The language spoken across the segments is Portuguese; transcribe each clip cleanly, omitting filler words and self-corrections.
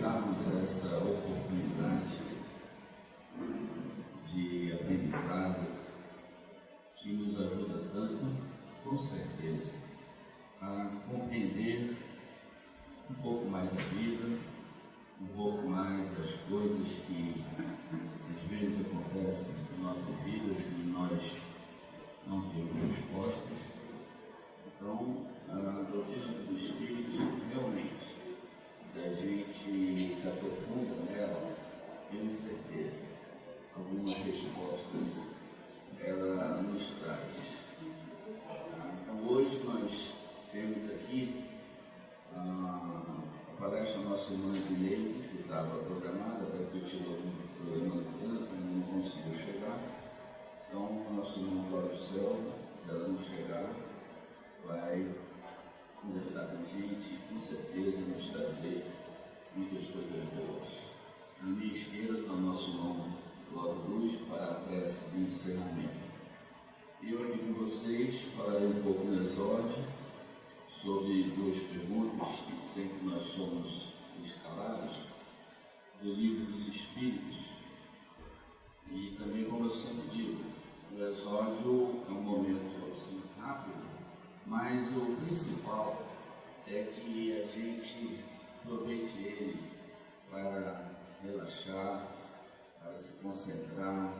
aproveitarmos essa oportunidade de aprendizado que nos ajuda tanto, com certeza, a compreender um pouco mais a vida, um pouco mais as coisas que às vezes acontecem em nossas vidas e nós não temos respostas. Então, a doutrina do Espírito, realmente, se a gente se aprofunda nela, tenho certeza, algumas respostas ela nos traz. Então, hoje nós temos aqui a palestra da nossa irmã Guilherme, que estava programada, até que eu tive um problema de trânsito, não conseguiu chegar. Então, nosso irmão Cláudio Selva, se ela não chegar, vai conversar com a gente e com certeza nos trazer muitas coisas boas. Na minha esquerda está o nosso irmão Cláudio Luz para a prece de encerramento. Eu aqui com vocês falarei um pouco no exórdio sobre duas perguntas que sempre nós somos escalados do Livro dos Espíritos. E também, como eu sempre digo, o exórdio é um momento assim rápido, mas o principal é que a gente aproveite ele para relaxar, para se concentrar,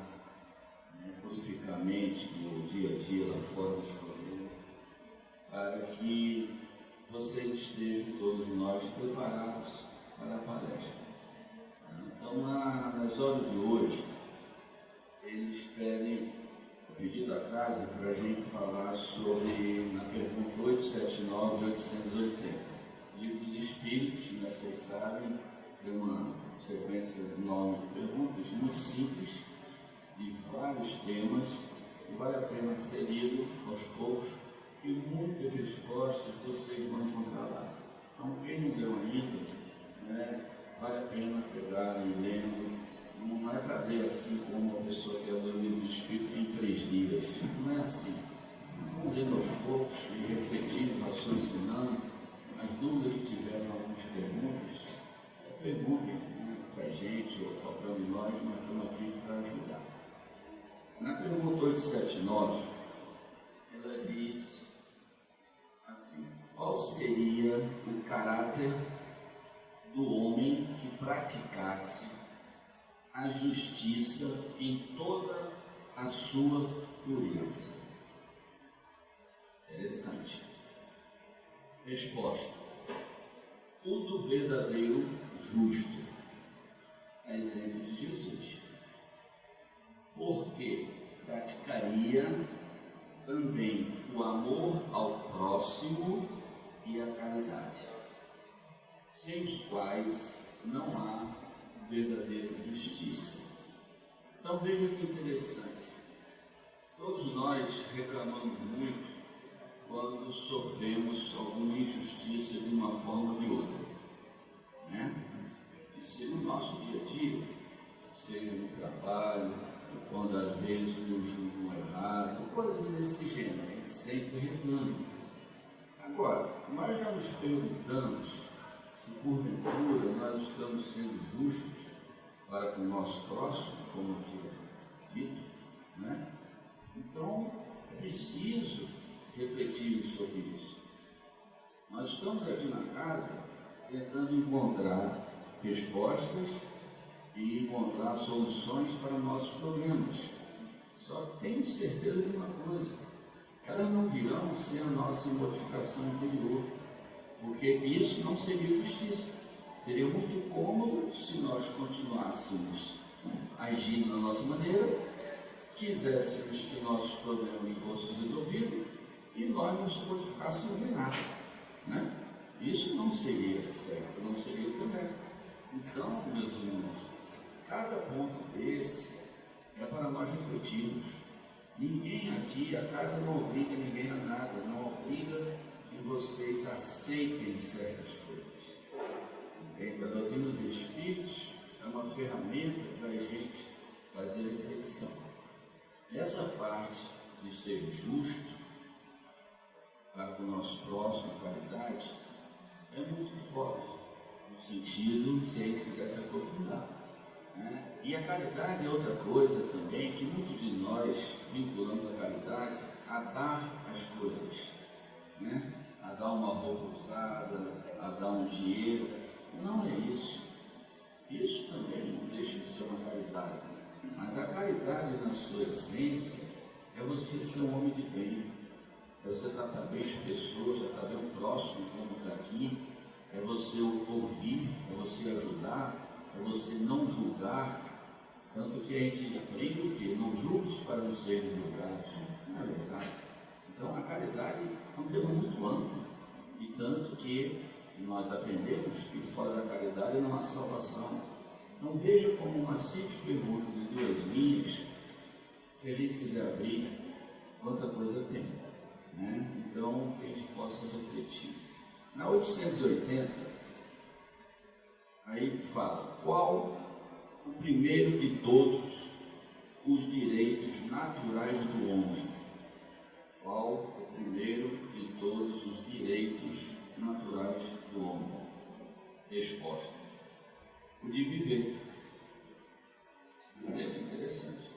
purificar a mente do dia a dia lá fora dos problemas, para que vocês estejam, todos nós, preparados para a palestra. Então, nas horas de hoje, eles pedem o pedido da casa para a gente falar sobre, na pergunta 879 e 880. Livro dos Espíritos, vocês sabem, tem uma sequência enorme de perguntas, muito simples, de vários temas, e vale a pena ser lido aos poucos, e muitas respostas vocês vão encontrar lá. Então, quem não deu ainda, vale a pena pegar e lendo. Não é para ler assim como uma pessoa que é o livro do Espírito em 3 dias. Não é assim. Vamos lendo aos poucos e refletindo, raciocinando. As dúvidas que tiveram algumas perguntas, perguntem para a gente ou qualquer um de nós, mas estamos aqui para ajudar. Na pergunta 879, ela diz assim: qual seria o caráter do homem que praticasse a justiça em toda a sua pureza? Interessante. Resposta: tudo verdadeiro justo. A exemplo de Jesus. Porque praticaria também o amor ao próximo e a caridade, sem os quais não há verdadeira justiça. Então veja que interessante. Todos nós reclamamos muito quando sofremos alguma injustiça de uma forma ou de outra, Isso no nosso dia a dia, seja no trabalho, quando às vezes nos julgam errado, coisas desse gênero, a gente sempre reclama. Agora, nós já nos perguntamos se porventura nós estamos sendo justos para com o nosso próximo, como aqui é dito, Então, é preciso refletir sobre isso. Nós estamos aqui na casa tentando encontrar respostas e encontrar soluções para nossos problemas. Só tenho certeza de uma coisa: elas não virão sem a nossa modificação interior, porque isso não seria justiça. Seria muito cômodo se nós continuássemos agindo da nossa maneira, quiséssemos que nossos problemas fossem resolvidos e nós não nos modificássemos em nada, Isso não seria certo, não seria correto. Então, meus irmãos, cada ponto desse é para nós refletirmos. Ninguém aqui, a casa não obriga ninguém a nada, não obriga que vocês aceitem certas coisas. A doutrina dos Espíritos é uma ferramenta para a gente fazer a reflexão. Essa parte de ser justo para o nosso próximo, caridade, é muito forte. sentido, se a gente quiser se aprofundar. Né? E a caridade é outra coisa também, que muitos de nós vinculamos a caridade a dar as coisas, né? A dar uma roupa usada, a dar um dinheiro. Não é isso. Isso também não deixa de ser uma caridade. Mas a caridade, na sua essência, é você ser um homem de bem. É você tratar bem as pessoas, tratar bem o próximo, como está aqui. É você ouvir, é você ajudar, é você não julgar. Tanto que a gente aprende o quê? Não julgues para não serem julgados. Não é verdade? Então a caridade é um tema muito amplo. E tanto que nós aprendemos que fora da caridade não há salvação. Não veja como uma simples pergunta de 2 linhas, se a gente quiser abrir, quanta coisa tem. Né? Então, que a gente possa refletir. Na 880, aí fala, qual o primeiro de todos os direitos naturais do homem? Qual o primeiro de todos os direitos naturais do homem? Resposta: o de viver. É interessante.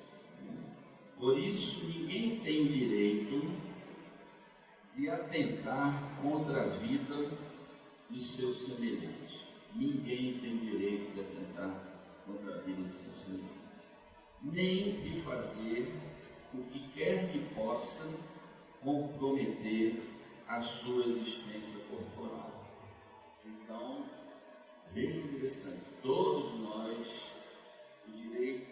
Por isso, ninguém tem o direito de atentar contra a vida dos seus semelhantes. Ninguém tem o direito de atentar contra a vida dos seus semelhantes, nem de fazer o que quer que possa comprometer a sua existência corporal. Então, bem interessante, todos nós, o direito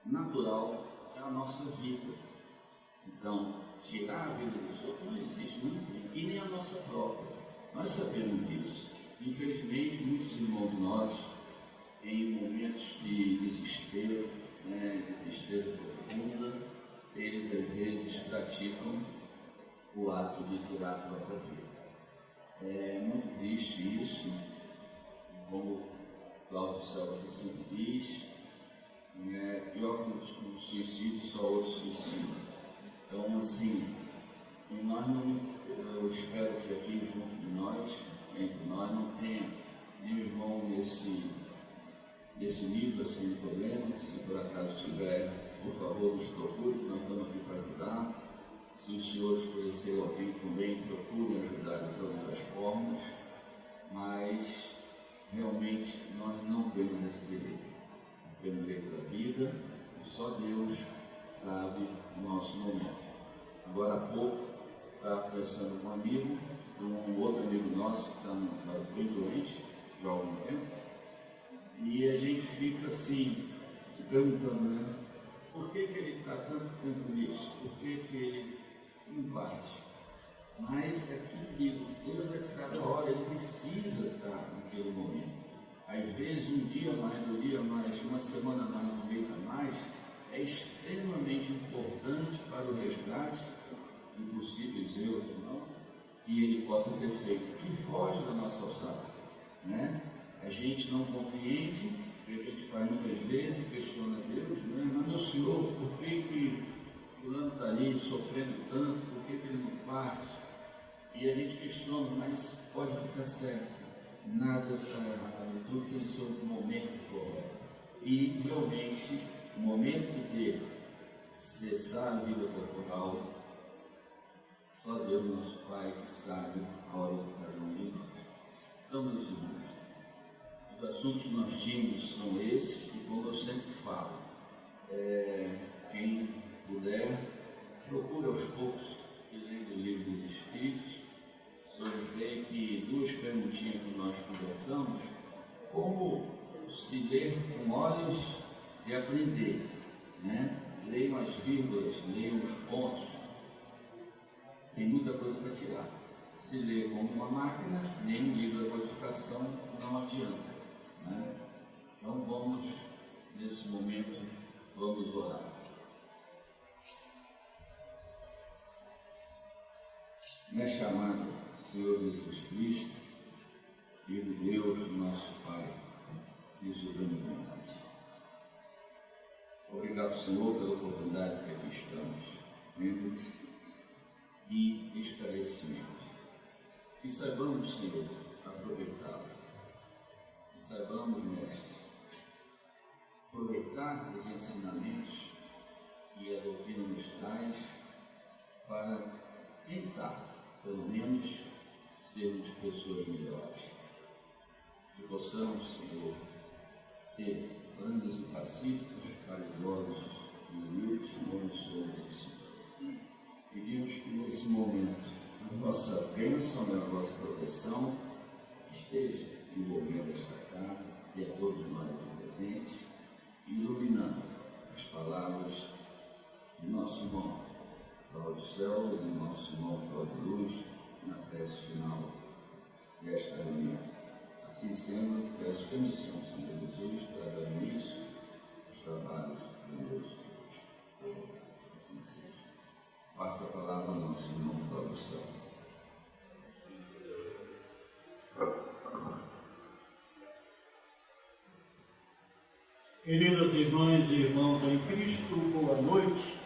natural é a nossa vida. Então, tirar a vida dos outros não existe, não tem, e nem a nossa própria. Nós sabemos disso. Infelizmente, muitos irmãos nossos, em momentos de desespero, de tristeza profunda, eles às vezes praticam o ato de tirar a própria vida. É muito triste isso, como Cláudio Selva sempre diz, pior que o suicídio, só outro suicídio. Então, assim, nós não, eu espero que aqui junto de nós, entre nós, não tenha nenhum irmão nesse nível assim, de problema. Se por acaso tiver, por favor, nos procure, nós estamos aqui para ajudar. Se os senhores conhecerem alguém também, procurem ajudar de todas as formas, mas realmente nós não temos esse direito. Temos o direito da vida e só Deus sabe o nosso momento. Agora há pouco, estava conversando com um amigo, um outro amigo nosso que está bem doente, já há algum tempo, e a gente fica assim, se perguntando, né? Por que ele está tanto tempo nisso? Por que ele invade? Mas aqui digo, Deus é que sabe a hora, ele precisa estar naquele momento. Às vezes, um dia mais, 2 dias mais, uma semana mais, um mês a mais, é extremamente importante para o resgate de possíveis erros ou não, que ele possa ter feito, que foge da nossa alçada. Né? A gente não compreende, a gente faz muitas vezes, questiona Deus, né? Mas meu Senhor, por que fulano está ali sofrendo tanto, por que ele não parte? E a gente questiona, mas pode ficar certo, nada está errado, tudo tem seu momento correto. E realmente, o momento de cessar a vida corporal, só Deus, nosso Pai, que sabe a hora de cada um de nós. Então, meus irmãos, os assuntos que nós tínhamos são esses, e como eu sempre falo, quem puder, procure aos poucos ler o livro dos Espíritos. Observei que 2 perguntinhas que nós conversamos, como se ler com olhos de aprender, né? Leiam as vírgulas, leiam os pontos, tem muita coisa para tirar. Se ler como uma máquina, nem um livro da codificação não adianta. Né? Então vamos, nesse momento, vamos orar. Minha chamada, Senhor Jesus Cristo, Filho de Deus, nosso Pai, de soberana bondade. Obrigado, Senhor, pela oportunidade que aqui estamos tendo e esclarecimento. Que saibamos, Senhor, aproveitá-lo. saibamos, mestre, aproveitar os ensinamentos que a doutrina nos traz para tentar, pelo menos, sermos pessoas melhores. Que possamos, Senhor, ser brandos e pacíficos, caridosos e humildes como somos, Senhor. Pedimos que nesse momento a nossa bênção e a nossa proteção esteja envolvendo esta casa e a todos nós presentes, iluminando as palavras de nosso irmão Cláudio Céu e do nosso irmão Cláudio Luz na prece final desta reunião. Assim sendo, peço permissão, Senhor Jesus, para dar início aos trabalhos do meu Deus. Assim seja. Passa a palavra ao nosso irmão Cláudio Céu. Queridas irmãs e irmãos em Cristo, boa noite.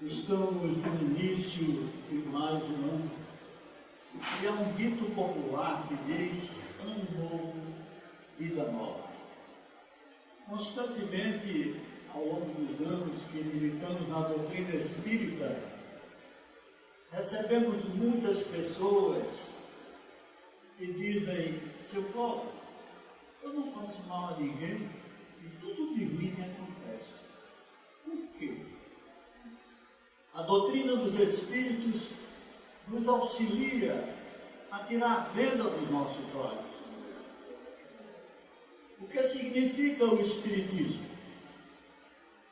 Estamos no início de mais um ano. E é um dito popular que diz: ano novo, vida nova. Constantemente, ao longo dos anos que militamos na doutrina espírita, recebemos muitas pessoas que dizem: seu Cláudio, eu não faço mal a ninguém e tudo de ruim me acontece. Por quê? A doutrina dos Espíritos nos auxilia a tirar a venda dos nossos olhos. O que significa o Espiritismo?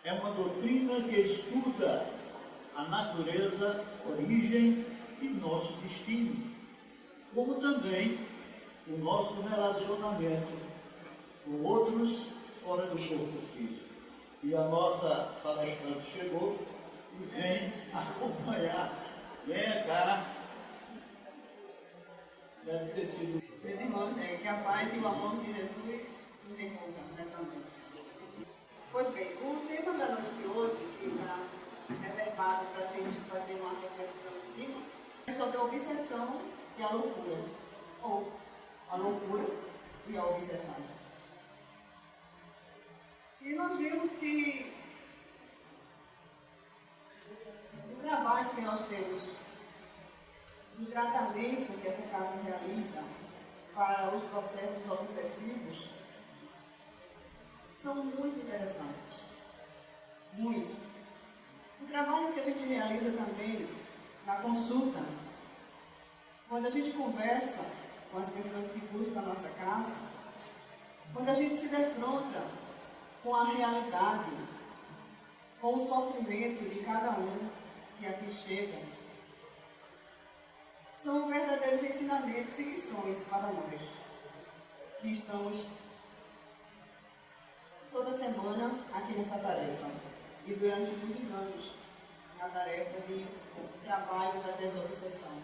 É uma doutrina que estuda a natureza, origem e nosso destino, como também o nosso relacionamento com outros fora do corpo físico. E a nossa palestrante chegou e vem acompanhar. Venha cá. Deve ter sido. Meus irmãos, que a paz e o amor de Jesus nos encontram nessa noite. Pois bem, o tema da noite de hoje, que está reservado para a gente fazer uma reflexão em cima, é sobre a obsessão e a loucura. Ou a loucura e a obsessão. E nós vimos que o trabalho que nós temos, o tratamento que essa casa realiza para os processos obsessivos, são muito interessantes. Muito. O trabalho que a gente realiza também na consulta, quando a gente conversa com as pessoas que buscam a nossa casa, quando a gente se defronta com a realidade, com o sofrimento de cada um que aqui chega, são verdadeiros ensinamentos e lições para nós, que estamos toda semana aqui nessa tarefa, e durante muitos anos na tarefa de trabalho da desobsessão.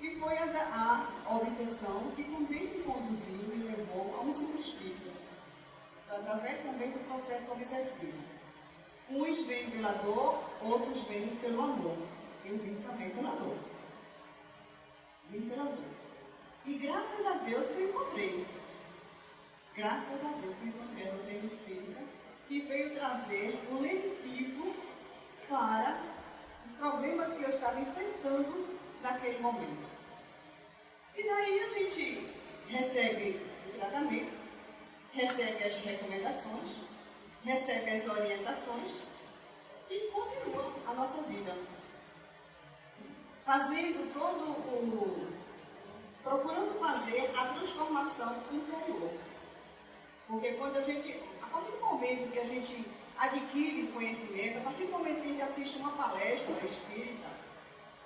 E foi a obsessão que também me conduziu e levou a um simples espírito, através também do processo obsessivo. Uns vêm pela dor, outros vêm pelo amor. Eu vim também pela dor. Vim pela dor. E graças a Deus que eu encontrei. Graças a Deus que eu encontrei a doutrina espírita, que veio trazer um lenitivo para os problemas que eu estava enfrentando naquele momento. E daí a gente recebe o tratamento, recebe as recomendações, recebe as orientações e continua a nossa vida. Fazendo procurando fazer a transformação interior. Porque a partir do momento que a gente adquire conhecimento, a partir do momento que a gente assiste uma palestra espírita,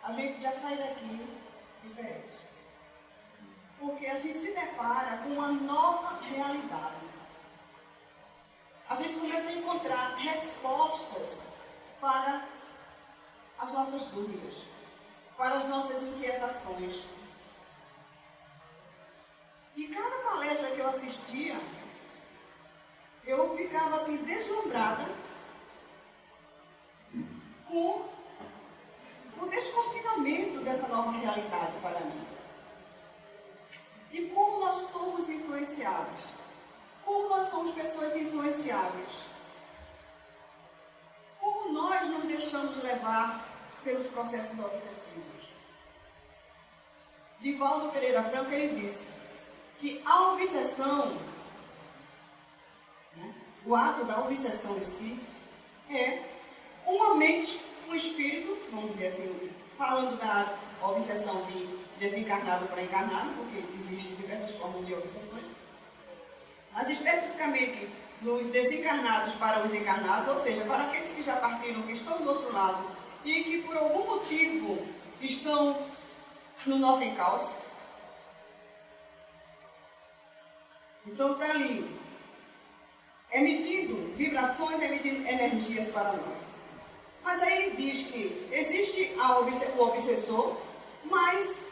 a gente já sai daqui diferente. Porque a gente se depara com uma nova realidade. A gente começa a encontrar respostas para as nossas dúvidas, para as nossas inquietações. E cada palestra que eu assistia, eu ficava assim deslumbrada com o descortinamento dessa nova realidade para mim. E como nós somos influenciáveis. Como nós somos pessoas influenciáveis? Como nós nos deixamos levar pelos processos obsessivos? Divaldo Pereira Franco, ele disse que a obsessão, o ato da obsessão em si, é uma mente, um espírito, vamos dizer assim, falando da obsessão de desencarnado para encarnado, porque existem diversas formas de obsessões, mas especificamente nos desencarnados para os encarnados, ou seja, para aqueles que já partiram, que estão do outro lado e que por algum motivo estão no nosso encalço. Então está ali, emitindo vibrações, emitindo energias para nós. Mas aí ele diz que existe o obsessor, mas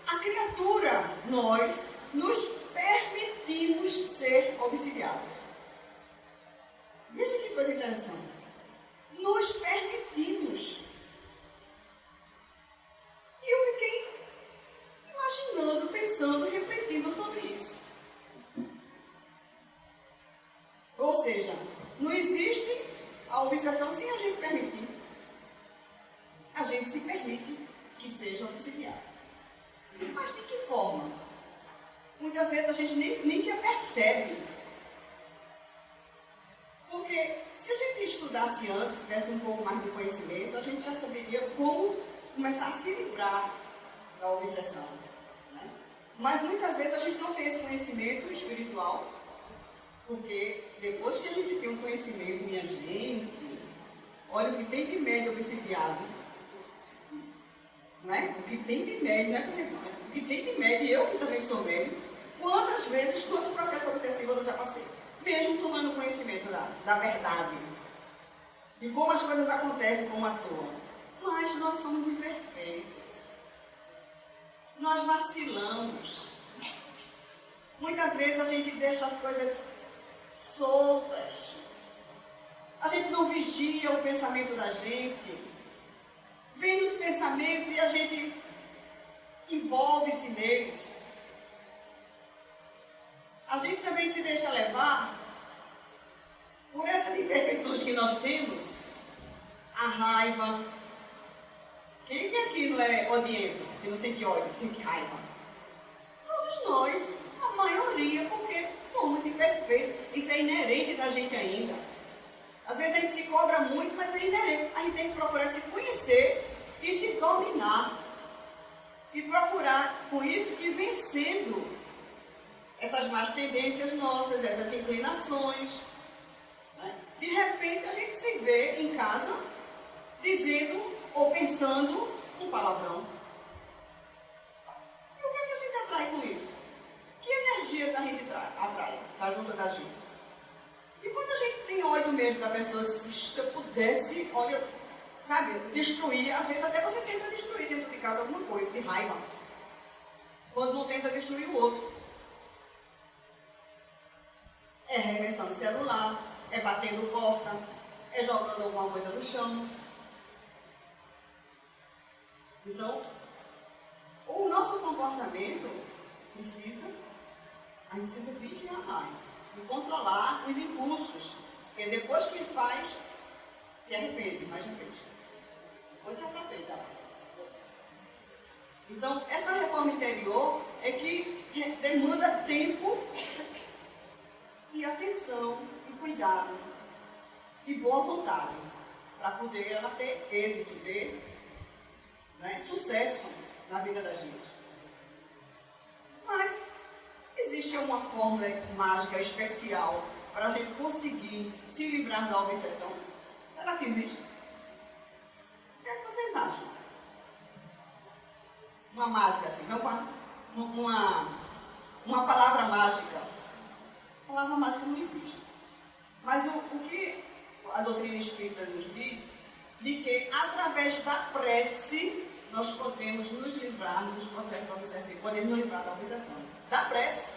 a criatura, nós, nos permitimos ser obsidiados. Veja que coisa interessante. Nos permitimos. E eu fiquei imaginando, pensando, refletindo sobre isso. Ou seja, não existe a obsessão sem a gente permitir. A gente se permite que seja obsidiado. Mas de que forma? Muitas vezes a gente nem se apercebe. Porque se a gente estudasse antes, tivesse um pouco mais de conhecimento, a gente já saberia como começar a se livrar da obsessão. Né? Mas muitas vezes a gente não tem esse conhecimento espiritual, porque depois que a gente tem um conhecimento, minha gente, olha o que tem de médio obsidiado. Não é? O que tem de médio, não é que você fala, o que tem de médio, eu que também sou médio, quantos processos obsessivos eu já passei? Mesmo tomando conhecimento da verdade, de como as coisas acontecem, como atuam. Mas nós somos imperfeitos. Nós vacilamos. Muitas vezes a gente deixa as coisas soltas. A gente não vigia o pensamento da gente. Vem nos pensamentos e a gente envolve-se neles. A gente também se deixa levar por essas imperfeições que nós temos, a raiva. Quem aqui não é odiento, que não sente ódio, sente raiva? Todos nós, a maioria, porque somos imperfeitos. Isso é inerente da gente ainda. Às vezes a gente se cobra muito, mas é inerente. A gente tem que procurar se conhecer e se dominar. E procurar, com isso, ir vencendo essas más tendências nossas, essas inclinações. Né? De repente a gente se vê em casa dizendo ou pensando um palavrão. E o que é que a gente atrai com isso? Que energias a gente atrai para junto da gente? E quando a gente tem ódio mesmo da pessoa, se eu pudesse, olha, sabe, destruir, às vezes até você tenta destruir dentro de casa alguma coisa, de raiva. Quando não tenta destruir o outro. É arremessando celular, é batendo porta, é jogando alguma coisa no chão. Então, o nosso comportamento a gente precisa vigiar mais e controlar os impulsos. Porque depois que ele faz, se arrepende, mais uma vez. Depois já está feita. Então, essa reforma interior é que demanda tempo e atenção, e cuidado, e boa vontade, para poder ela ter êxito, ter sucesso na vida da gente. Mas existe uma fórmula mágica especial para a gente conseguir se livrar da obsessão? Será que existe? O que é que vocês acham? Uma mágica assim, uma palavra mágica. A palavra mágica não existe. Mas o que a doutrina espírita nos diz, de que através da prece nós podemos nos livrar dos processos obsessivos, podemos nos livrar da obsessão, da prece.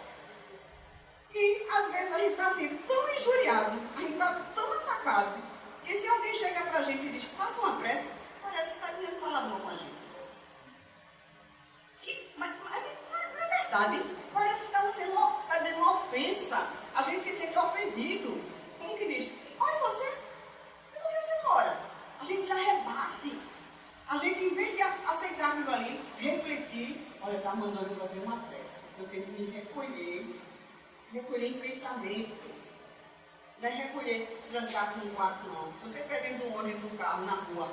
E às vezes a gente está assim, tão injuriado, a gente está tão atacado, que se alguém chega para a gente e diz, faça uma prece, parece que está dizendo palavrão com a gente. Mas não é verdade, parece que está dizendo uma recolher em pensamento. Não é recolher, trancar-se num quarto, não. Se você está dentro de um ônibus, de um carro, na rua.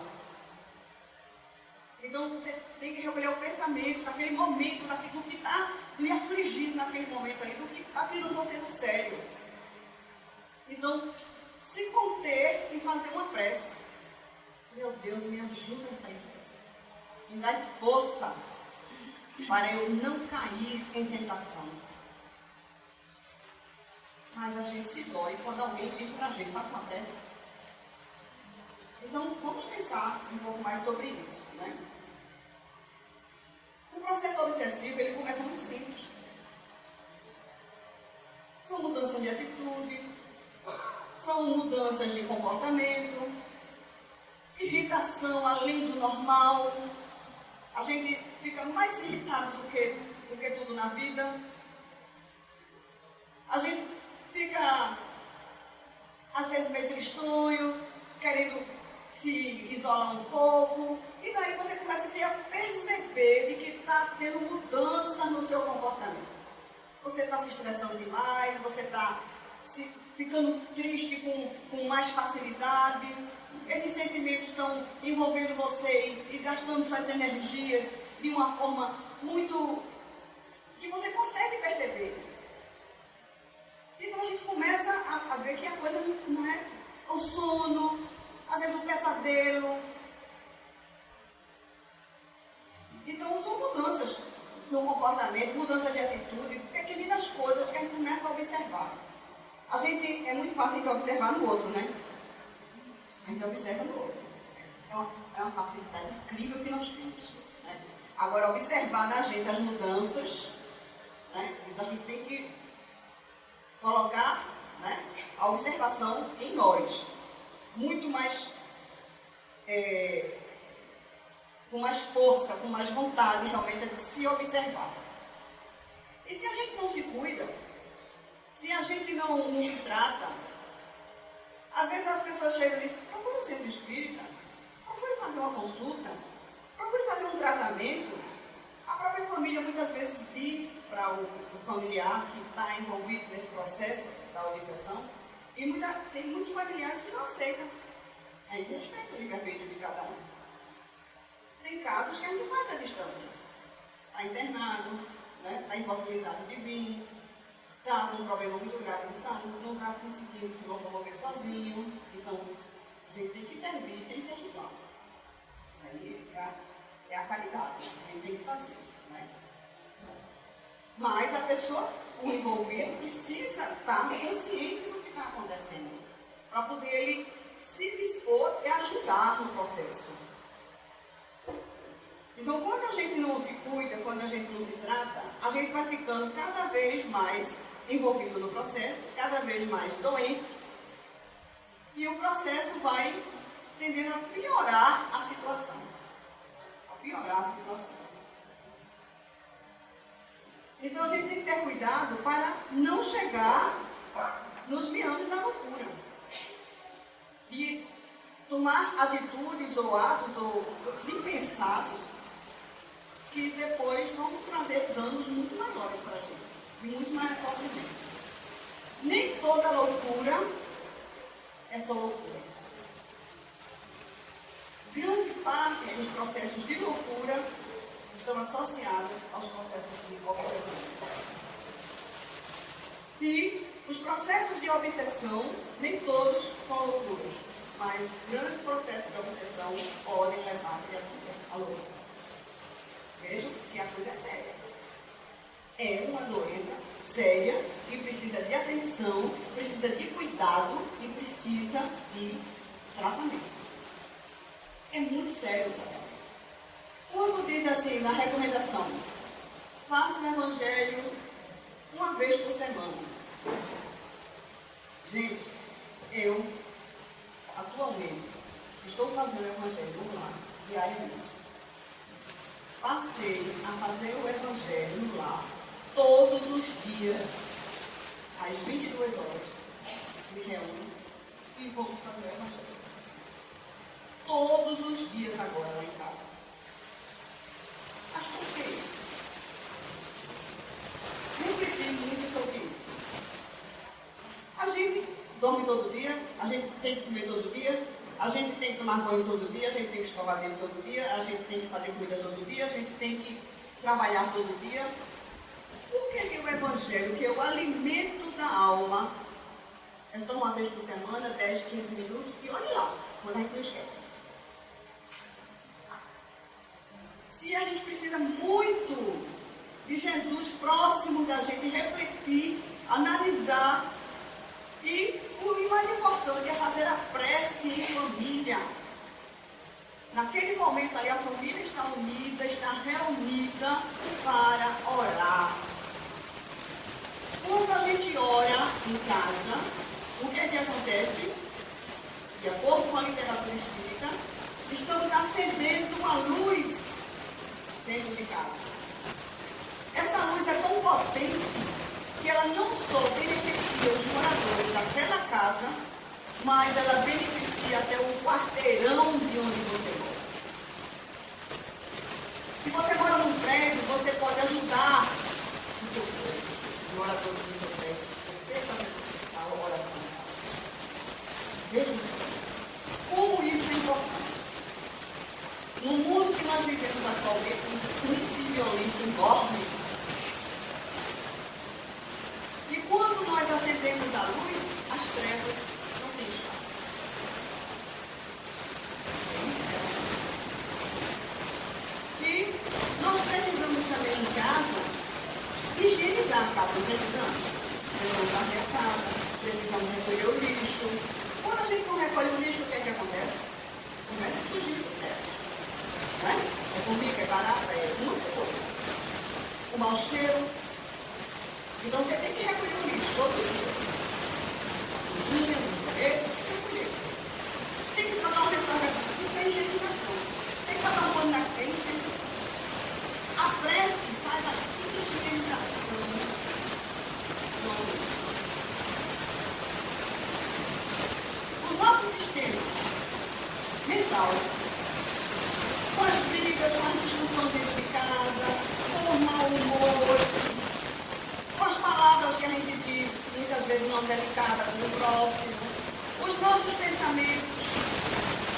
Então você tem que recolher o pensamento naquele momento, daquilo que está lhe afligindo naquele momento ali, do que está tirando você do sério. Então, se conter e fazer uma prece. Meu Deus, me ajuda a sair dessa. Me dá força para eu não cair em tentação. Mas a gente se dói quando alguém diz para a gente, faça uma prece. Então, vamos pensar um pouco mais sobre isso, né? O processo obsessivo, ele começa muito simples. São mudanças de atitude, são mudanças de comportamento, irritação além do normal. A gente fica mais irritado do que tudo na vida. A gente fica, às vezes, meio tristonho, querendo se isolar um pouco. E daí você começa a perceber de que está tendo mudança no seu comportamento. Você está se estressando demais, você está ficando triste com mais facilidade. Esses sentimentos estão envolvendo você e gastando suas energias de uma forma muito... que você consegue perceber. Então a gente começa a ver que a coisa não é o sono, às vezes o pesadelo. Então são mudanças no comportamento, mudanças de atitude, pequeninas coisas que a gente começa a observar. A gente, é muito fácil a gente observar no outro, né? A gente observa no outro. É uma facilidade incrível que nós temos. Né? Agora, observar na gente as mudanças, né? Então a gente tem que colocar, né, a observação em nós. Muito mais, com mais força, com mais vontade realmente de se observar. E se a gente não se cuida, se a gente não se trata, às vezes as pessoas chegam e dizem, procure um centro espírita, procure fazer uma consulta, procure fazer um tratamento. A própria família muitas vezes diz para o familiar que está envolvido nesse processo da obsessão, e tem muitos familiares que não aceitam. A gente respeita o livre-arbítrio de cada um. Tem casos que a gente faz à distância. Está internado, né? Está impossibilidade de vir, está com um problema muito grave de saúde, não está conseguindo se locomover sozinho. Então, a gente tem que intervir, tem que ajudar. Isso aí é a qualidade que a gente tem que fazer. Né? Mas a pessoa, o envolvido, precisa estar consciente do que está acontecendo, para poder ele se dispor e ajudar no processo. Então, quando a gente não se cuida, quando a gente não se trata, a gente vai ficando cada vez mais envolvido no processo, cada vez mais doente, e o processo vai tendendo a piorar a situação. Então, a gente tem que ter cuidado para não chegar nos meandros da loucura. E tomar atitudes ou atos ou impensados que depois vão trazer danos muito maiores para a gente, e muito mais sofrimento. Nem toda loucura é só loucura. Grande parte dos processos de loucura estão associados aos processos de obsessão. E os processos de obsessão, nem todos são loucuras, mas grandes processos de obsessão podem levar a criatura à loucura. Vejam que a coisa é séria. É uma doença séria que precisa de atenção, precisa de cuidado e precisa de tratamento. É muito sério. Quando diz assim na recomendação, faça o evangelho uma vez por semana. Gente, eu atualmente estou fazendo o evangelho no lar diariamente. Passei a fazer o evangelho no lar todos os dias, às 22 horas. Me reúno e vamos fazer o evangelho. Todos os dias agora lá em casa. Mas por que isso? Refleti dorme todo dia, a gente tem que comer todo dia, a gente tem que tomar banho todo dia, a gente tem que escovar dentro todo dia, a gente tem que fazer comida todo dia, a gente tem que trabalhar todo dia. Por que o Evangelho, que é o alimento da alma, é só uma vez por semana, 10, 15 minutos, e olha lá, quando a gente não esquece. Se a gente precisa muito de Jesus próximo da gente, refletir, analisar, e o mais importante é fazer a prece em família. Naquele momento ali, a família está unida, está reunida para orar. Quando a gente ora em casa, o que é que acontece? De acordo com a literatura espírita, estamos acendendo uma luz dentro de casa. Essa luz é tão potente que ela não só beneficia os moradores daquela casa, mas ela beneficia até o quarteirão de onde você mora. Se você mora num prédio, você pode ajudar o seu prédio, os moradores do seu prédio. Você também a oração. Veja como isso é importante. No mundo que nós vivemos atualmente, um índice de violência enorme. E quando nós acendemos a luz, as trevas não têm espaço. E nós precisamos também em casa higienizar a casa. Precisamos varrer a casa, precisamos recolher o lixo. Quando a gente não recolhe o lixo, o que é que acontece? Começa a fugir o sucesso. Né? É formiga, é barata, é muita coisa. O mau cheiro. Então você tem que recolher o lixo todos os dias. Cozinha, tem que recolher. Tem que trocar uma restauração. Isso é higienização. Tem que passar um pano na frente, higienização. A prece faz a higienização do ambiente. O nosso sistema mental, com as brigas, com as discussões dentro de casa, com o mau humor, com as palavras que a gente diz, muitas vezes não delicadas com o próximo, os nossos pensamentos,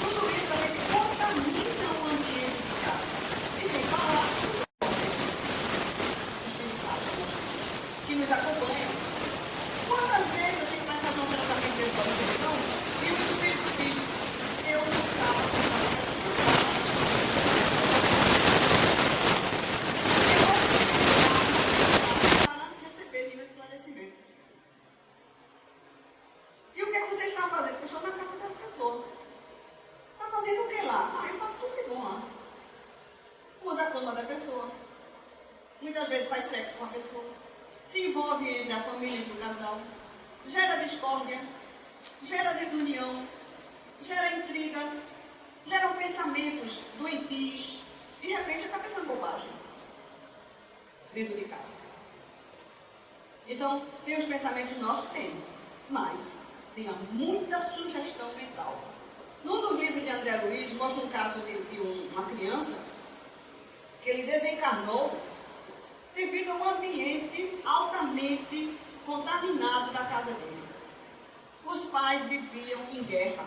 tudo isso a gente contamina o ambiente de casa. E sem falar que nos acompanham. Quantas vezes a gente vai fazer um tratamento de obsessão e o Espírito diz, eu não estava pensando para receber nenhum esclarecimento. E o que é que você está fazendo? Eu estou na casa da pessoa. Está fazendo o que lá? Ah, eu faço tudo de bom lá. Usa a cama da pessoa. Muitas vezes faz sexo com a pessoa. Se envolve entre a família e o casal. Gera discórdia. Gera desunião. Gera intriga. Geram pensamentos doentios. E de repente você está pensando bobagem. Dentro de casa. Então, tem os pensamentos nossos? Tem. Mas tem muita sugestão mental. No livro de André Luiz, mostra um caso de uma criança que ele desencarnou devido a um ambiente altamente contaminado da casa dele. Os pais viviam em guerra.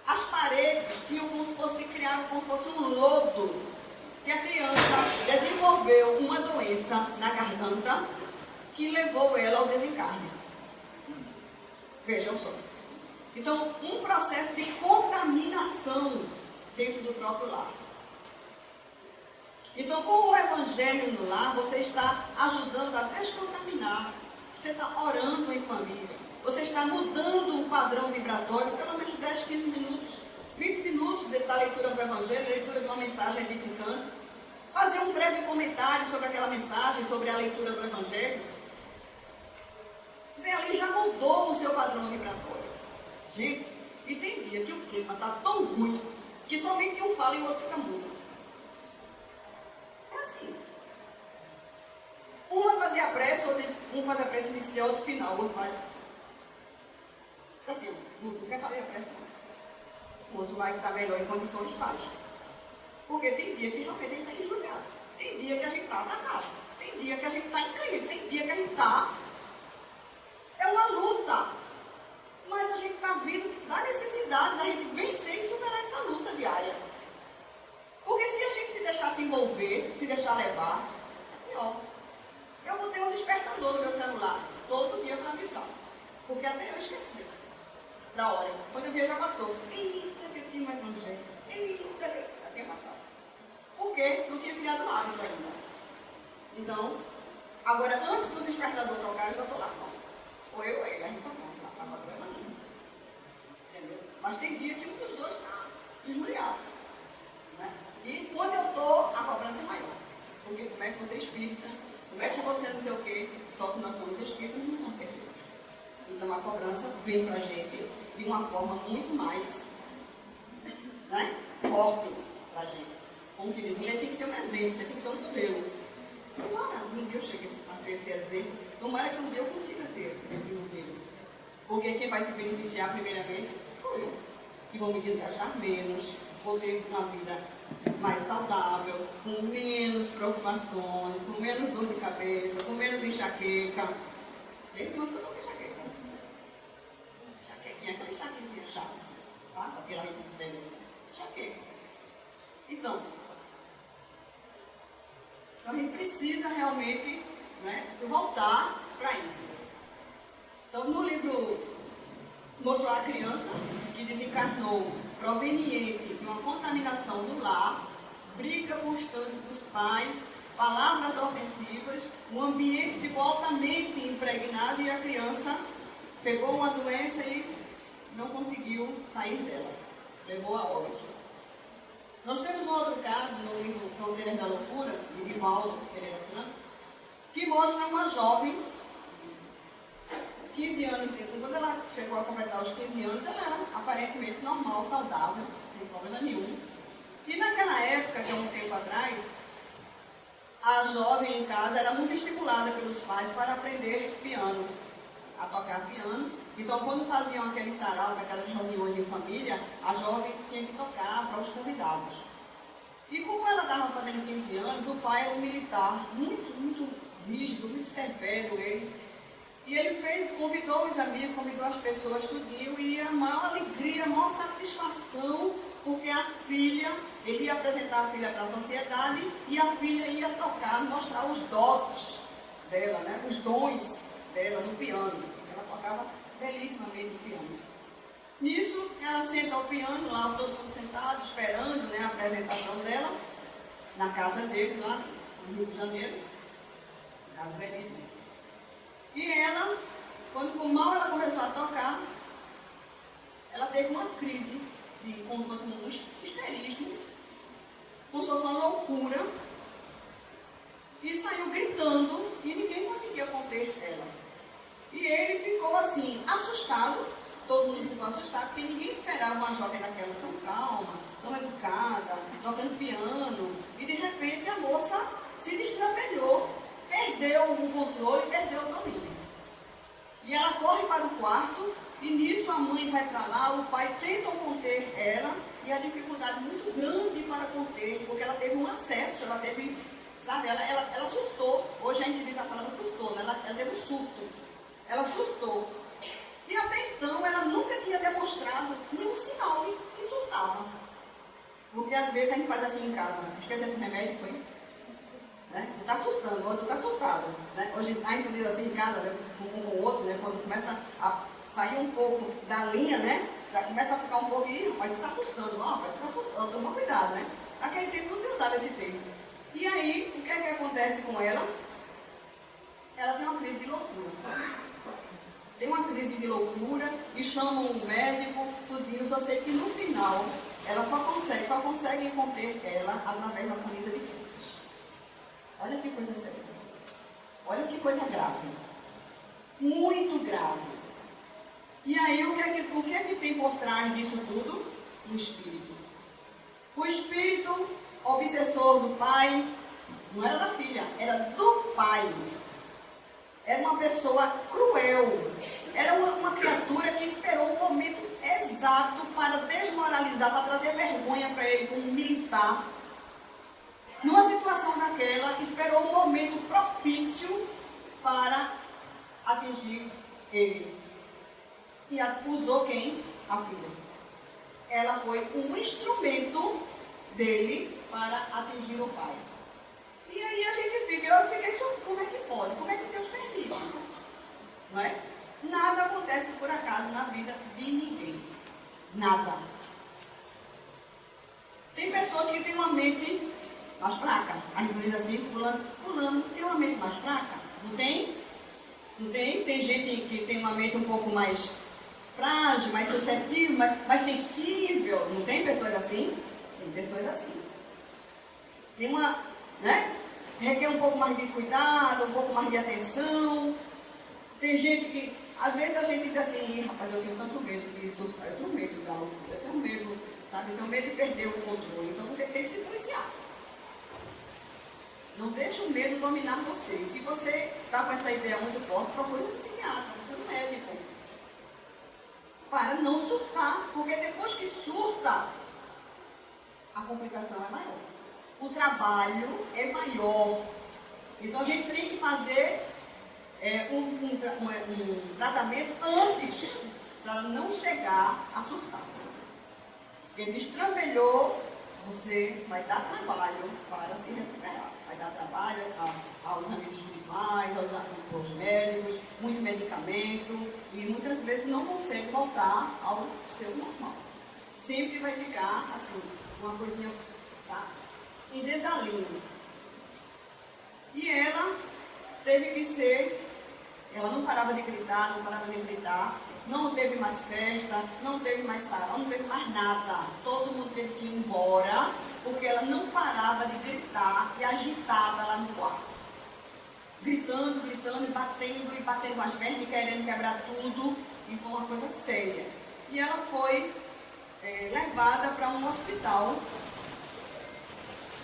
As paredes tinham criaram como se fosse um lodo, que a criança desenvolveu uma doença na garganta que levou ela ao desencarne. Vejam só. Então, um processo de contaminação dentro do próprio lar. Então, com o Evangelho no lar, você está ajudando a descontaminar. Você está orando em família. Você está mudando o padrão vibratório, pelo menos 10, 15 minutos, 20 minutos da leitura do Evangelho, leitura de uma mensagem edificante. Fazer um breve comentário sobre aquela mensagem, sobre a leitura do Evangelho. Você ali já mudou o seu padrão vibratório. Gente, e tem dia que o clima está tão ruim que somente um fala e o outro fica mudo. É assim. Um vai fazer a prece, um faz a prece inicial, outro final, o outro faz. Assim, não quer fazer a prece não. O outro vai estar melhor em condições, faz. Porque tem dia que realmente a gente está enjulhado. Tem dia que a gente está atacado. Tem dia que a gente está em crise. Tem dia que a gente está... É uma luta. da hora. Quando eu vi, já passou. Eita, que tinha mais um jeito. Eita, já tinha passado. Por quê? Não tinha criado hábito ainda. Então, agora, antes do despertador tocar, eu já estou lá. Ou eu ou ele, a gente está pronto lá, para fazer a manhã. Entendeu? Mas tem dia que um dos dois está desmuriado. Né? E quando eu estou, a cobrança é maior. Porque como é que você é espírita? Como é que você não sei o quê? Só que nós somos espíritas e não somos perfeitos. Então a cobrança vem para a gente de uma forma muito mais, né, forte para a gente. Como que diz, você tem que ser um exemplo, você tem que ser um modelo. Tomara, um dia eu chegue a ser esse exemplo. Tomara que um dia eu consiga ser esse modelo. Porque quem vai se beneficiar primeiramente sou eu. Que vou me desgastar menos, vou ter uma vida mais saudável, com menos preocupações, com menos dor de cabeça, com menos enxaqueca. Desde quando eu não tenho enxaqueca? Enxaquequinha, aquela enxaquequinha chata, sabe? Aquela resistência. Enxaqueca. Então, a gente precisa realmente, né, se voltar para isso. Então, no livro mostrou a criança que desencarnou proveniente de uma contaminação do lar, briga constante dos pais, palavras ofensivas, o ambiente ficou altamente impregnado e a criança pegou uma doença e não conseguiu sair dela, levou a óbito. Nós temos um outro caso no livro Fronteiras da Loucura, de Divaldo Pereira Franco, que mostra uma jovem, 15 anos, quando ela chegou a completar os 15 anos, ela era aparentemente normal, saudável, sem problema nenhum. E naquela época, que é um tempo atrás, a jovem em casa era muito estimulada pelos pais para aprender piano, a tocar piano. Então, quando faziam aqueles saraus, aquelas reuniões em família, a jovem tinha que tocar para os convidados. E como ela estava fazendo 15 anos, o pai era um militar muito rígido, muito severo, e ele convidou os amigos, convidou as pessoas, tudinho, e a maior alegria, a maior satisfação, porque a filha, ele ia apresentar a filha para a sociedade, e a filha ia tocar, mostrar os dotes dela, né, os dons dela no piano. Ela tocava belíssimamente o piano. Nisso, ela senta ao piano, lá todo mundo sentado, esperando, né, a apresentação dela, na casa dele, lá no Rio de Janeiro, casa belíssima. E ela, quando mal ela começou a tocar, ela teve uma crise, como se fosse um histerismo, como se fosse uma loucura, e saiu gritando, e ninguém conseguia conter ela. E ele ficou assim, assustado, todo mundo ficou assustado, porque ninguém esperava uma jovem daquela tão calma, tão educada, tocando piano, e de repente a moça se destrambelhou, perdeu o controle, perdeu o domínio. E ela corre para o quarto, e nisso a mãe vai para lá, o pai tenta conter ela, e a dificuldade muito grande para conter, porque ela teve um acesso, ela teve, sabe, ela surtou. Hoje a gente diz a palavra surtou, né? Ela teve um surto. Ela surtou. E até então ela nunca tinha demonstrado nenhum sinal que surtava. Porque às vezes a gente faz assim em casa, esquecesse o remédio, foi? Né? Tu está surtando, ou tu está surtado. Né? Hoje a gente diz assim em casa, né? Um com o outro, né? Quando começa a sair um pouco da linha, né? Já começa a ficar um pouco, mas tu está surtando, ó, tu está surtando, toma cuidado, né? Naquele tempo você usava esse termo. E aí, o que é que acontece com ela? Ela tem uma crise de loucura. Tem uma crise de loucura e chamam o médico, tudinho. Só sei que no final ela só consegue conter ela através da camisa de forças. Olha que coisa séria. Olha que coisa grave. Muito grave. E aí o que é que tem por trás disso tudo? O espírito. O espírito obsessor do pai, não era da filha, era do pai. Era uma pessoa cruel. Era uma criatura que esperou o momento exato para desmoralizar, para trazer vergonha para ele como militar. Numa situação daquela, esperou um momento propício para atingir ele. E usou quem? A filha. Ela foi um instrumento dele para atingir o pai. E aí a gente fica, eu fiquei como é que pode? Como é que Deus permite? Não é? Nada acontece por acaso na vida de ninguém. Nada. Tem pessoas que têm uma mente mais fraca. A gente diz assim, fulano tem uma mente mais fraca. Não tem? Não tem? Tem gente que tem uma mente um pouco mais frágil, mais suscetível, mais sensível. Não tem pessoas assim? Tem pessoas assim. Tem uma, né? Requer um pouco mais de cuidado, um pouco mais de atenção. Tem gente que, às vezes a gente diz assim, rapaz, eu tenho tanto medo de surtar, eu tenho medo da loucura, eu tenho medo, sabe? Eu tenho medo de perder o controle. Então você tem que se policiar. Não deixe o medo dominar você. E se você está com essa ideia muito forte, procure um psiquiatra, procure um médico. Para não surtar, porque depois que surta, a complicação é maior. O trabalho é maior. Então a gente tem que fazer um tratamento antes, para não chegar a surtar. Porque destrambelhou, você vai dar trabalho para se recuperar. Vai dar trabalho aos amigos espirituais, aos médicos, muito medicamento, e muitas vezes não consegue voltar ao seu normal. Sempre vai ficar assim, uma coisinha, tá? Em desalinho. E ela teve que ser, ela não parava de gritar, não teve mais festa, não teve mais sarau, não teve mais nada. Todo mundo teve que ir embora, porque ela não parava de gritar e agitava lá no quarto. Gritando, e batendo as pernas, e querendo quebrar tudo, e foi uma coisa séria. E ela foi levada para um hospital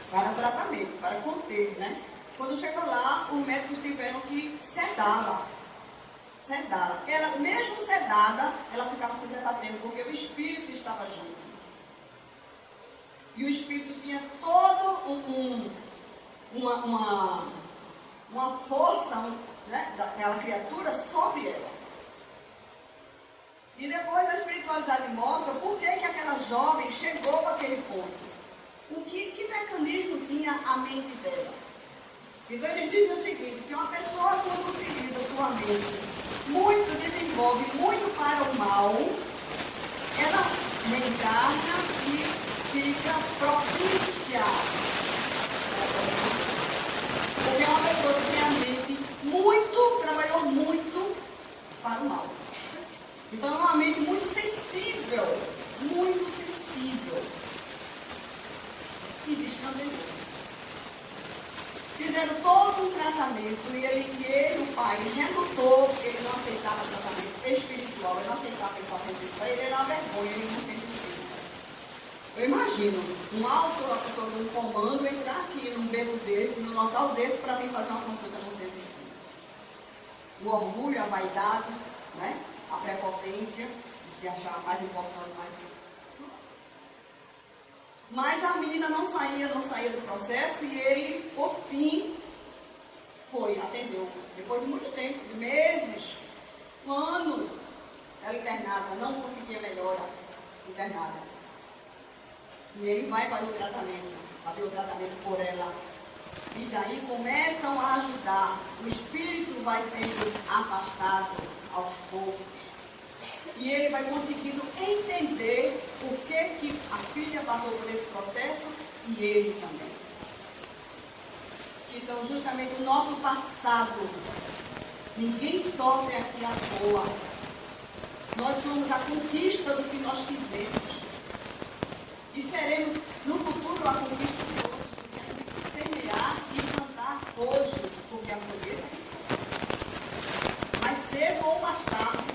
para tratamento, para conter, né? Quando chegou lá, os médicos tiveram que sedá-la. Ela, mesmo sedada, ela ficava se debatendo, porque o espírito estava junto. E o espírito tinha toda uma força, né, daquela criatura sobre ela. E depois a espiritualidade mostra por que aquela jovem chegou àquele ponto. Que mecanismo tinha a mente dela? Então ele diz o seguinte, que uma pessoa quando utiliza sua mente desenvolve muito para o mal, ela reencarna e fica propícia. Porque é uma pessoa que tem a mente trabalhou muito para o mal. Então é uma mente muito sensível. E descansou. Fizeram todo um tratamento e ele, o pai, relutou, porque ele não aceitava tratamento espiritual, ele não aceitava que ele paciente para ele, era uma vergonha, ele não sente espírito. Eu imagino, uma pessoa de um comando entrar aqui num beco desse, num local desse, para vir fazer uma consulta com centro espírita. O orgulho, a vaidade, né? A prepotência, de se achar mais importante, Mas a menina não saía do processo e ele, por fim, atendeu. Depois de muito tempo, de meses, um ano, ela internada, não conseguia melhorar, internada. E ele vai para o tratamento, fazer o tratamento por ela. E daí começam a ajudar. O espírito vai sendo afastado aos poucos. E ele vai conseguindo entender o que a filha passou por esse processo e ele também. Que são justamente o nosso passado. Ninguém sofre aqui à toa. Nós somos a conquista do que nós fizemos. E seremos no futuro a conquista de outros. Porque a gente tem que semear e plantar hoje, porque a colheita mais cedo ou mais tarde.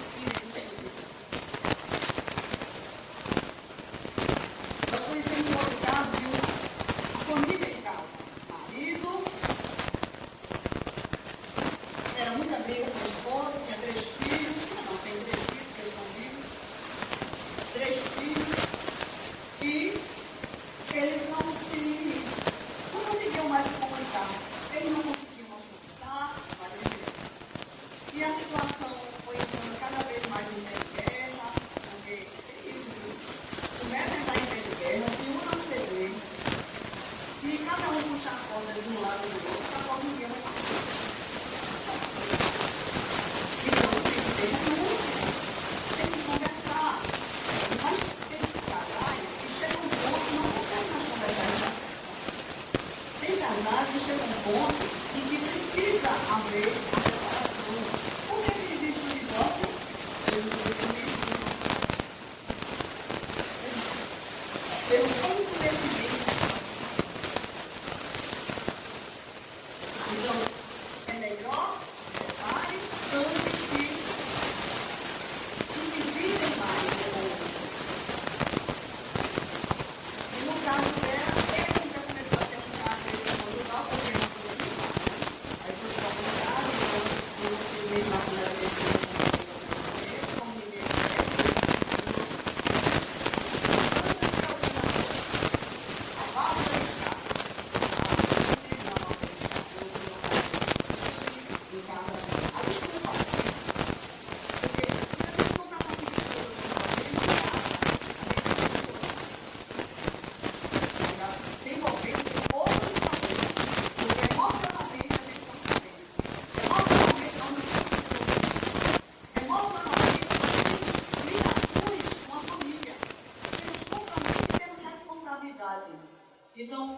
Então,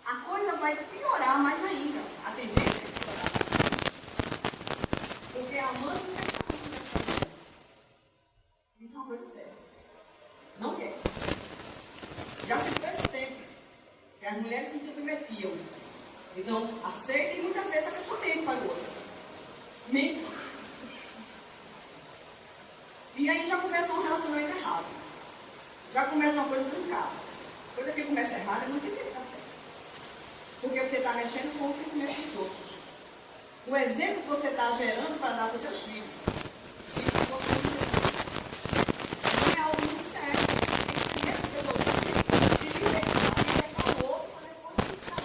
a coisa vai piorar mais ainda. A tendência é piorar mais ainda. Porque a mãe não quer fazer. Isso é uma coisa séria. Não quer. Já se fez tempo que as mulheres se submetiam. Então, aceita e muitas vezes a pessoa mente para o outro. Mente. E aí já começa um relacionamento errado. Já começa uma coisa truncada. Coisa que começa errada é muito difícil dar certo. Porque você está mexendo com o sentimento dos outros. O exemplo que você está gerando para dar para os seus filhos. E para você não é algo muito sério. Primeiro que eu vou se libertar e levar o outro para depois ficar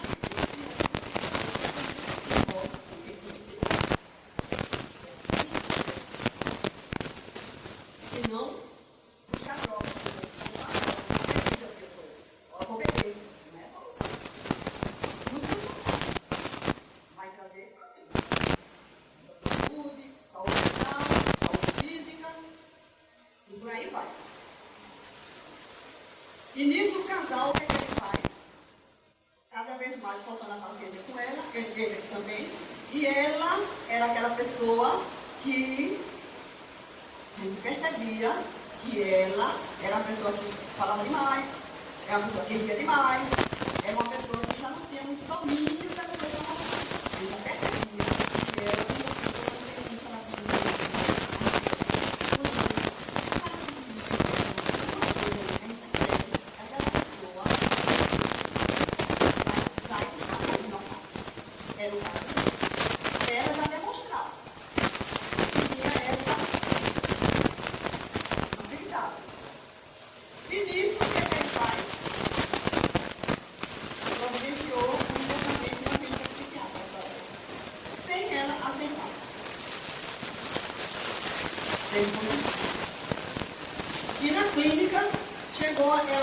se não, puxa a prova. Eu vou beber. Não é solução. Muito pelo contrário. Vai trazer saúde, saúde mental, saúde física, e por aí vai. E nisso o casal, o que ele faz? Cada vez mais faltando a paciência com ela, ele também, e ela era aquela pessoa que a gente percebia que ela era uma pessoa que falava demais, era uma pessoa que ria demais, era uma pessoa que já não tinha muito domínio das suas emoções. A gente já percebia que ela não conseguia fazer isso na vida dele. Aquela pessoa sai do caminho normal. Era o caso. Ela já demonstrava que tinha essa facilidade. E nisso, o que ele faz? Providenciou um internamento na clínica psiquiátrica, sem ela aceitar. E na clínica, ela chegou a ser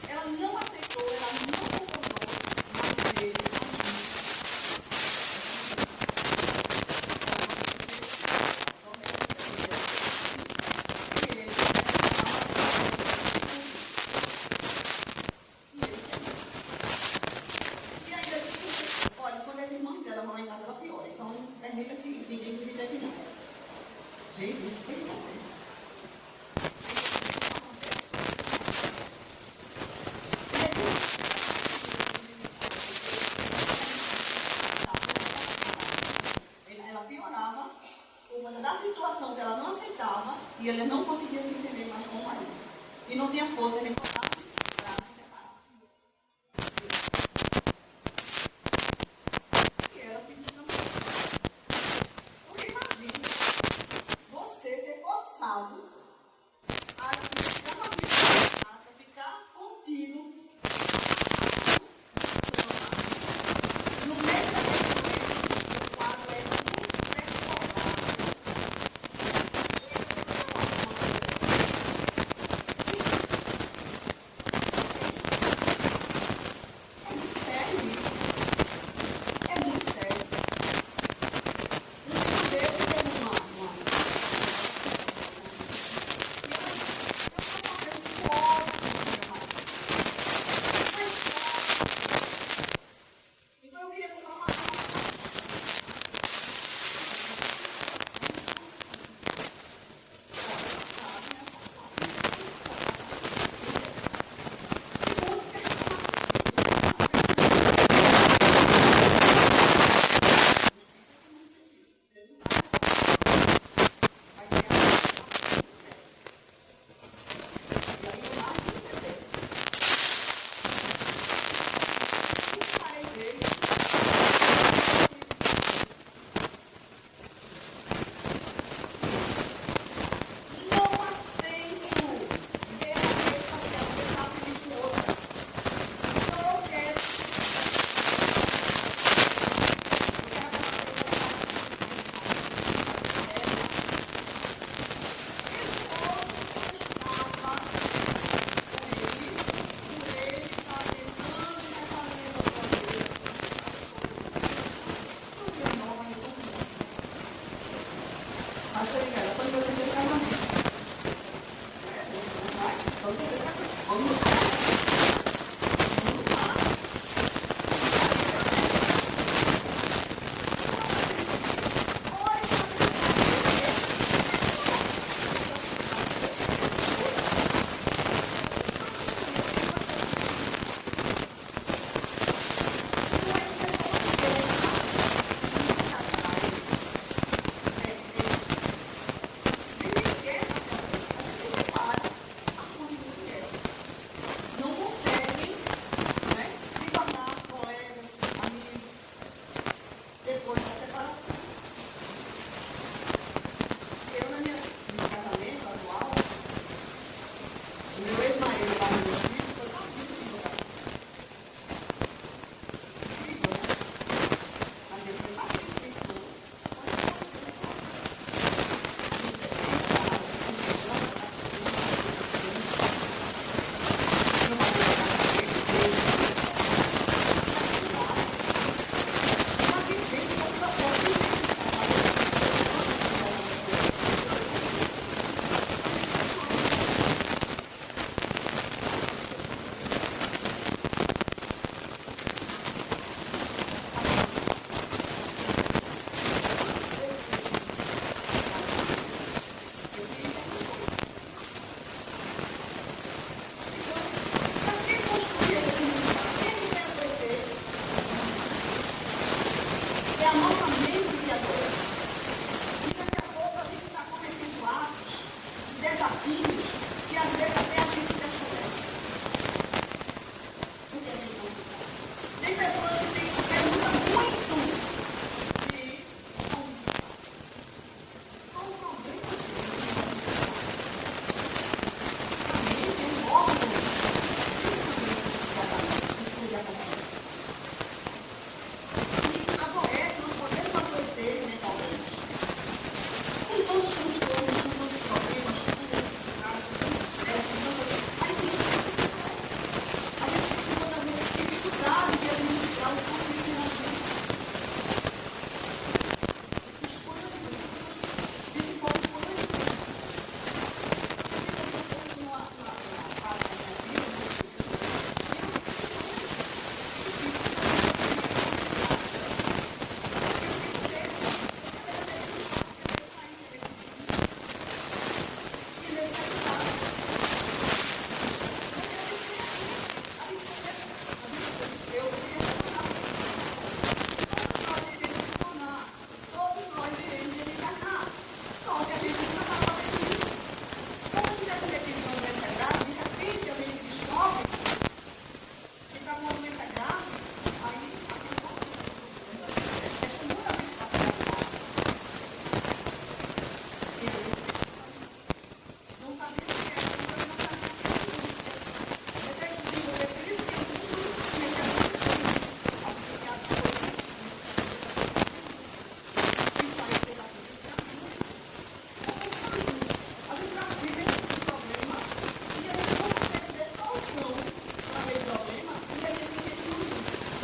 ela não aceitou, ela não concordou, mas ele e aí eu disse, olha, quando as irmãs dela vão lá em casa, ela piora. Então, permita que ninguém visite aqui não. Gente, isso foi assim. Ela piorava por conta da situação que ela não aceitava e ela não conseguia se entender mais com o marido. E não tinha força nem coragem para se separar. E ela se descansou. Porque imagina, você ser forçado a nossa mente que adoece. E daqui a pouco a gente está cometendo atos, desafios, que às vezes até a gente desconhece. Porque a gente não se sabe. Tem pessoas que perguntam muito de condição. Qual o problema de a mente é um órgão simplesmente tratamento. E adoece, nós podemos adoecer mentalmente. Com todos os transtornos, com todos os problemas, com todas as dificuldades, com todos os stresses, aí a gente precisa da dificuldade de administrar os conflitos na vida. Escolha de Deus. Esse povo escolha de Deus. Eu na fase da minha vida, todos nós iremos desencarnar. Só que a gente nunca está fazendo isso. Quando a gente está cometendo uma doença grave, de repente a gente descobre que está com uma doença grave, aí acabou. Essa muda a gente passa não sabia o que era, não sabia o que era. Mas é que desenvolver, por isso que eu não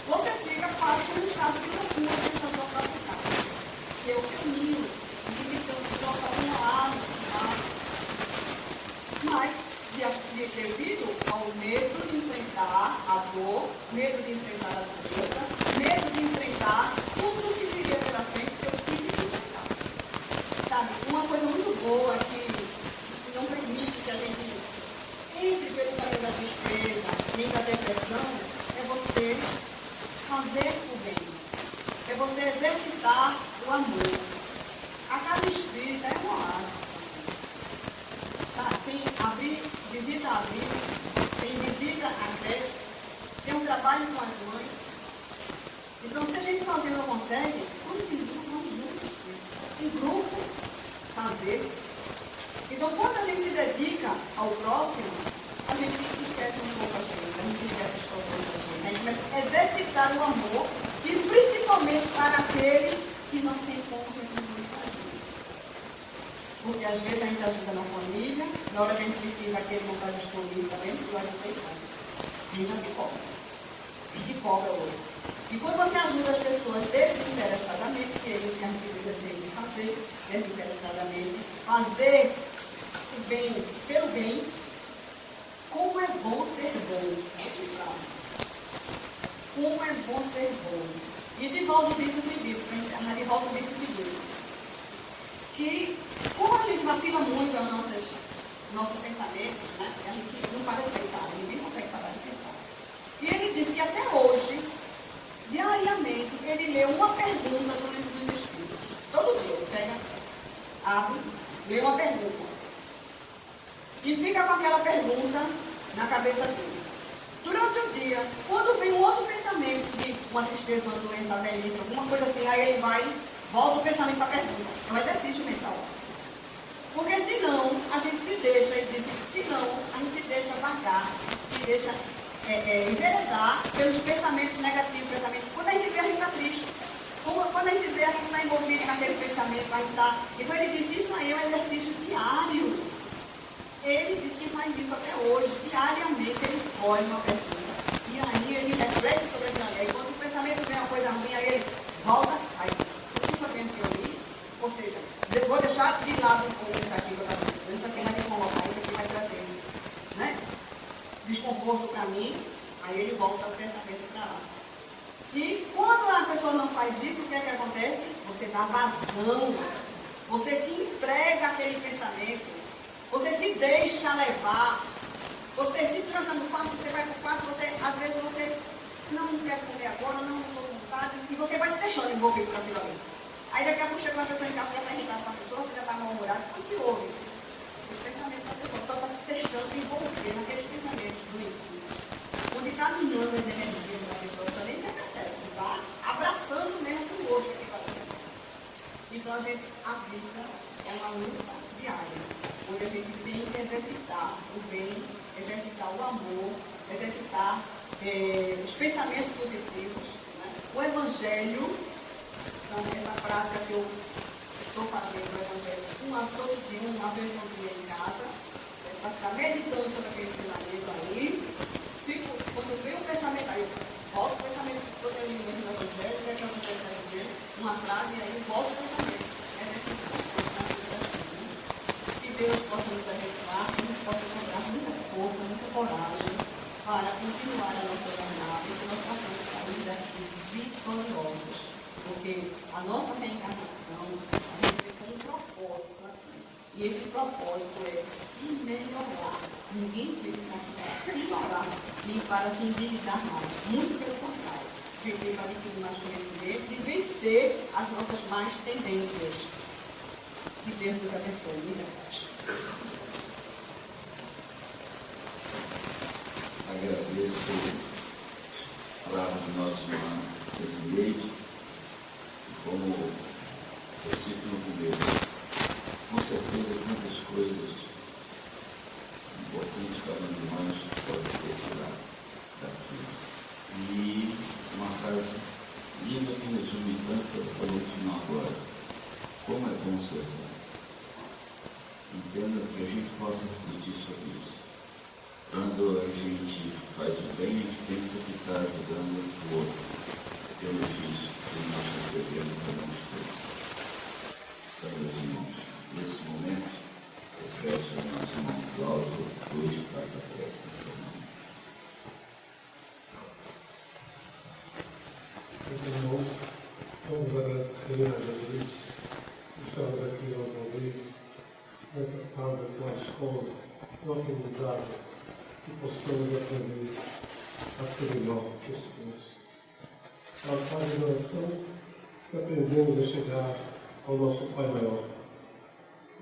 você fica quase que no estado de loucura dentro da sua própria casa. Que é o seu ninho, e que seu corpo acumulado, mas devido ao medo de enfrentar a dor, medo de enfrentar a doença, medo de enfrentar tudo o que viria pela frente, eu tive que enfrentar. Sabe, uma coisa muito boa que não permite que a gente entre pelo caminho da tristeza, nem da depressão, é você fazer o bem. É você exercitar o amor. A casa espírita é um oásis. Tá? Tem visita a vida, tem visita à creche, tem um trabalho com as mães. Então, se a gente sozinho não consegue, vamos juntos. Em grupo, fazer. Então, quando a gente se dedica ao próximo, a gente esquece um pouco a gente, a gente esquece as coisas da gente. A gente começa a exercitar o amor, e principalmente para aqueles que não têm como retribuir para a gente. Porque às vezes a gente ajuda na família, na hora que a gente precisa, aquele não está disponível também, porque a gente tem fome. A gente já se cobra. E que cobra hoje. E quando você ajuda as pessoas desinteressadamente, que é isso que a gente precisa sempre fazer, desinteressadamente, fazer o bem pelo bem, como é bom ser bom. Que frase. Como é bom ser bom. E Divaldo disse o seguinte, para encerrar, Divaldo disse o seguinte, que como a gente vacila muito aos nossos pensamentos, né? A gente não para de pensar, ninguém consegue parar de pensar. E ele disse que até hoje, diariamente, ele lê uma pergunta do Livro dos Espíritos. Todo dia, ele pega, abre, lê uma pergunta. E fica com aquela pergunta na cabeça dele. Durante o dia, quando vem um outro pensamento de uma tristeza, uma doença, uma velhice, alguma coisa assim, aí ele vai, volta o pensamento para a pergunta. É um exercício mental. Porque senão, a gente se deixa, ele disse, senão, a gente se deixa vagar, se deixa enveredar pelos pensamentos negativos, pensamentos. Quando a gente vê, a gente está triste. Quando a gente vê, a gente está envolvido naquele pensamento, a gente está. Então ele disse, isso aí é um exercício diário. Ele diz que faz isso até hoje, diariamente ele escolhe uma pergunta. E aí ele reflete sobre aquilo ali. Aí quando o pensamento vem uma coisa ruim, aí ele volta, aí eu estou sabendo que eu li, ou seja, eu vou deixar de lado um pouco isso aqui que eu estava pensando, isso aqui vai me colocar, isso aqui vai trazer, né? Desconforto para mim, aí ele volta o pensamento para lá. E quando a pessoa não faz isso, o que é que acontece? Você dá vazão Você se entrega àquele pensamento. Você se deixa levar. Você se tranca no quarto, você vai para o quarto, às vezes você não quer comer agora, não estou com vontade, e você vai se deixando envolver por aquilo ali. Aí daqui a pouco chega uma pessoa em casa, já está irritada com a pessoa, você já está mal-humorado, o que houve? Os pensamentos da pessoa, só está se deixando envolver naqueles pensamentos doentios. Onde está minando as energias da pessoa, você nem se percebe, está abraçando mesmo o outro que está dentro. Então a vida é uma luta diária, onde a gente tem que exercitar o bem, exercitar o amor, exercitar os pensamentos positivos, né? O Evangelho, então essa prática que eu estou fazendo, o Evangelho, todo dia, uma vez por dia em casa, para ficar meditando sobre aquele ensinamento aí, quando vem o pensamento aí, volta o pensamento que eu tenho no Evangelho, o que é que eu vou dizer, uma frase, e aí volta o pensamento. Que Deus possa nos abençoar, que nos possa encontrar muita força, muita coragem para continuar a nossa jornada e que nós possamos sair daqui vitoriosos. Porque a nossa reencarnação, a gente tem um propósito aqui. E esse propósito é se melhorar. Ninguém veio para piorar, nem para se endividar mais. Muito pelo contrário. Viver para adquirir mais conhecimentos e vencer as nossas más tendências. Que Deus nos abençoe. Muita paz. Agradeço a palavra do nosso irmão presidente, como eu cito no começo, com certeza muitas coisas importantes para os irmãos podem ter tirado daqui. E uma frase linda que resume tanto que eu falei no final agora. Como é bom ser bom. Entenda que a gente possa refletir sobre isso. Quando a gente faz o bem, a gente pensa que está ajudando o outro. Benefício que nós recebemos para nós todos. Então, meus irmãos, nesse momento, eu peço ao nosso irmão Cláudio, hoje faça a prece da semana. Irmãos, vamos agradecer a Jesus. Estamos aqui mais uma vez, nessa fase com a escola, no aprendizado, que possamos aprender a ser melhor pessoas. Na fase de oração, que aprendemos a chegar ao nosso Pai Maior.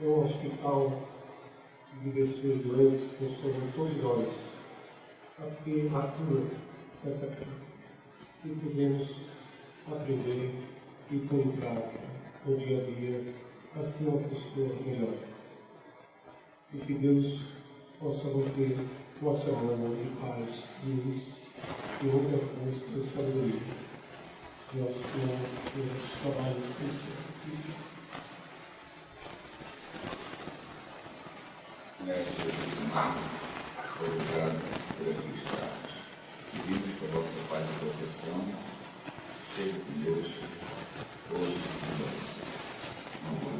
É um hospital de pessoas doentes, que somos todos nós, aqui a cura dessa crise. E podemos aprender e pôr em prática no dia a dia, assim uma pessoa melhor. E que Deus possa ter uma semana de paz, de luz, de muita força e sabedoria. Nós temos trabalho físico. Mestre Jesus amado, obrigado por aqui estarmos. Pedimos que a vossa paz e proteção seja com Deus, hoje e sempre. Não vou